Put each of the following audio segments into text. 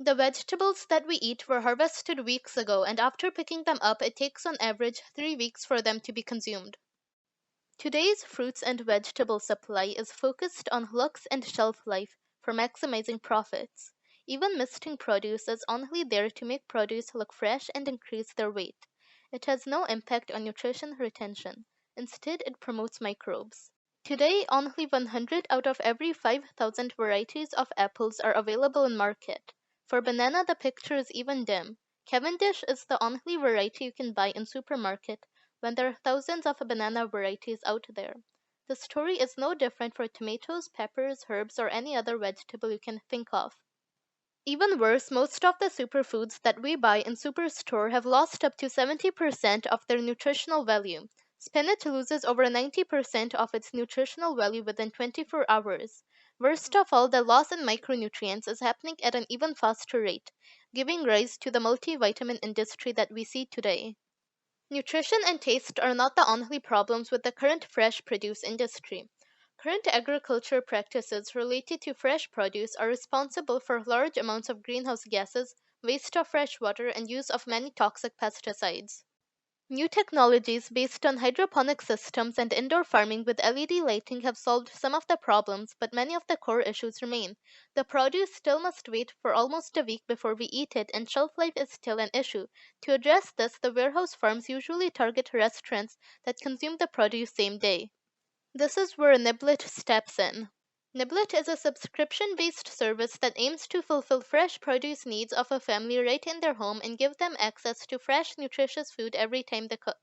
The vegetables that we eat were harvested weeks ago, and after picking them up, it takes on average 3 weeks for them to be consumed. Today's fruits and vegetable supply is focused on looks and shelf life for maximizing profits. Even misting produce is only there to make produce look fresh and increase their weight. It has no impact on nutrition retention. Instead, it promotes microbes. Today, only 100 out of every 5,000 varieties of apples are available in market. For banana, the picture is even dim. Cavendish is the only variety you can buy in supermarket when there are thousands of banana varieties out there. The story is no different for tomatoes, peppers, herbs, or any other vegetable you can think of. Even worse, most of the superfoods that we buy in superstore have lost up to 70% of their nutritional value. Spinach loses over 90% of its nutritional value within 24 hours. Worst of all, the loss in micronutrients is happening at an even faster rate, giving rise to the multivitamin industry that we see today. Nutrition and taste are not the only problems with the current fresh produce industry. Current agriculture practices related to fresh produce are responsible for large amounts of greenhouse gases, waste of fresh water, and use of many toxic pesticides. New technologies based on hydroponic systems and indoor farming with LED lighting have solved some of the problems, but many of the core issues remain. The produce still must wait for almost a week before we eat it, and shelf life is still an issue. To address this, the warehouse farms usually target restaurants that consume the produce same day. This is where Niblet steps in. Niblet is a subscription based service that aims to fulfill fresh produce needs of a family right in their home and give them access to fresh, nutritious food every time they cook.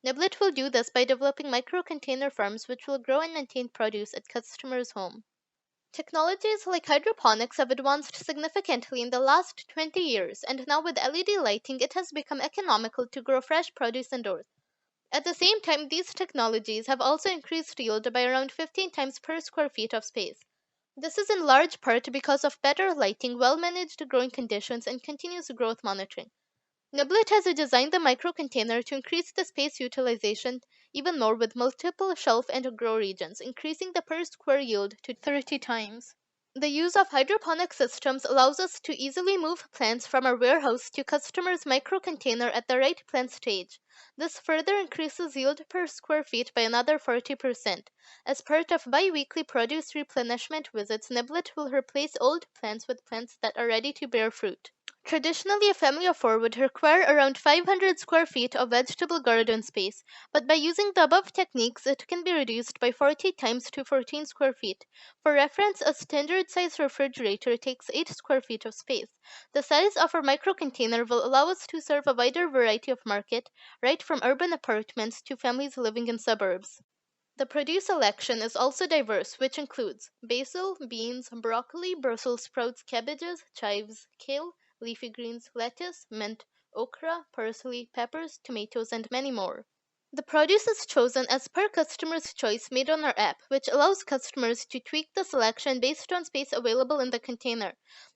Niblet will do this by developing micro container farms which will grow and maintain produce at customers' home. Technologies like hydroponics have advanced significantly in the last 20 years, and now with LED lighting, it has become economical to grow fresh produce indoors. At the same time, these technologies have also increased yield by around 15 times per square feet of space. This is in large part because of better lighting, well managed growing conditions, and continuous growth monitoring. Niblet has designed the microcontainer to increase the space utilization even more with multiple shelf and grow regions, increasing the per square yield to 30 times. The use of hydroponic systems allows us to easily move plants from our warehouse to customers' microcontainer at the right plant stage. This further increases yield per square feet by another 40%. As part of bi-weekly produce replenishment visits, Niblet will replace old plants with plants that are ready to bear fruit. Traditionally, a family of four would require around 500 square feet of vegetable garden space, but by using the above techniques, it can be reduced by 40 times to 14 square feet. For reference, a standard size refrigerator takes 8 square feet of space. The size of our microcontainer will allow us to serve a wider variety of market, right from urban apartments to families living in suburbs. The produce selection is also diverse, which includes basil, beans, broccoli, Brussels sprouts, cabbages, chives, kale, leafy greens, lettuce, mint, okra, parsley, peppers, tomatoes, and many more. The produce is chosen as per customer's choice made on our app, which allows customers to tweak the selection based on space available in the container.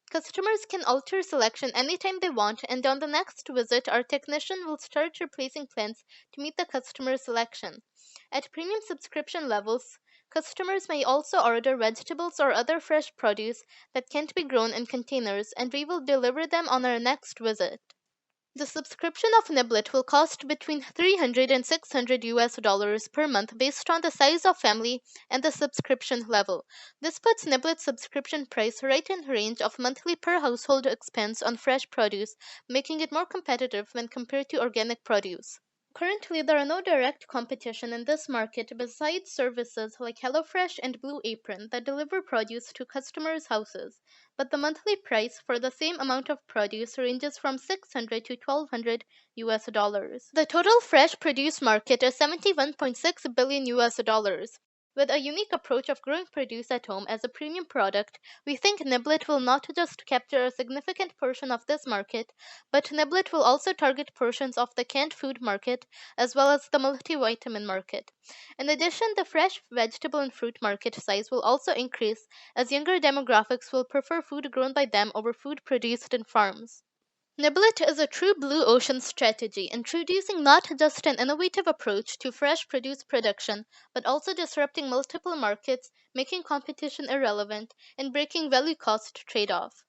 Customers can alter selection anytime they want, and on the next visit, our technician will start replacing plants to meet the customer's selection. At premium subscription levels, customers may also order vegetables or other fresh produce that can't be grown in containers, and we will deliver them on our next visit. The subscription of Niblet will cost between 300 and 600 US dollars per month based on the size of family and the subscription level. This puts Niblet's subscription price right in range of monthly per household expense on fresh produce, making it more competitive when compared to organic produce. Currently, there are no direct competition in this market besides services like HelloFresh and Blue Apron that deliver produce to customers' houses, but the monthly price for the same amount of produce ranges from 600 to 1200 US dollars. The total fresh produce market is 71.6 billion US dollars. With a unique approach of growing produce at home as a premium product, we think Niblet will not just capture a significant portion of this market, but Niblet will also target portions of the canned food market as well as the multivitamin market. In addition, the fresh vegetable and fruit market size will also increase as younger demographics will prefer food grown by them over food produced in farms. Niblet is a true blue ocean strategy, introducing not just an innovative approach to fresh produce production, but also disrupting multiple markets, making competition irrelevant, and breaking value cost trade off.